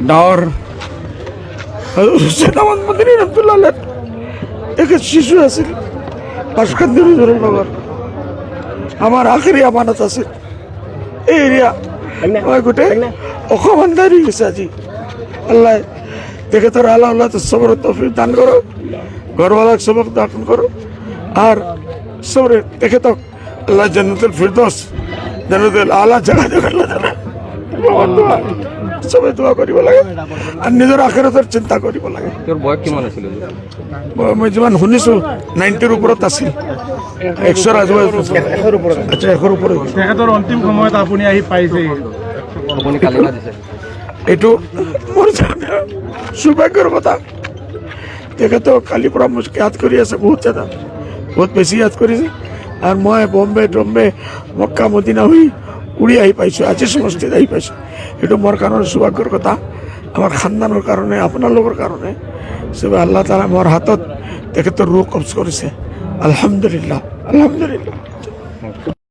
ডাৱৰ হুছেইন আহমদ মদনী ৰহমতুল্লাহ তেখেত শিশু আছিল ভাস্কৰ্য হুজুৰৰ লগত আমাৰ আখেৰি আমানত আছিল এই এৰিয়া মই গোটেই অসম আন্ধাৰ হৈ গৈছে আজি আল্লাহ তেখেতৰ আল্লাহ আল্লাহ চবৰে তৌফিক দান কৰক ঘৰৱালাক চবক দান কৰক আর সবরে তেখেতক আল্লাহ জান্নাতুল ফিরদৌস জান্নাতুল আলা জায়গা দেবেন সবে দোয়া করিব লাগে আর নিজের আখিরাতের চিন্তা করিব লাগে। তোর বয়স কিমান আছিল? মই যিমান শুনিছো 90ৰ ওপৰত আছিল 100ৰ ওপৰত। আচ্ছা 100ৰ ওপৰত। তেখেতৰ অন্তিম সময়ত আপুনি আহি পাইছে, আপুনি কালি দিছে এইটো মোৰ সৌভাগ্যৰ কথা। তেখেতো কালিৰ পৰা মোক ইয়াদ কৰি আছে বহুত বেছি ইয়াদ কৰিছে আৰু মই বম্বে টম্বে মক্কা মদিনা হৈ উৰি আহি পাইছোঁ আজি সমষ্টিত আহি পাইছোঁ। এইটো মোৰ কাৰণে সৌভাগ্যৰ কথা, আমাৰ খানদানৰ কাৰণে আপোনালোকৰ কাৰণে চবে আল্লাহ তাআলা মোৰ হাতত তেখেতৰ ৰুহ কবজ কৰিছে। আলহামদুলিল্লাহ আলহামদুলিল্লাহ।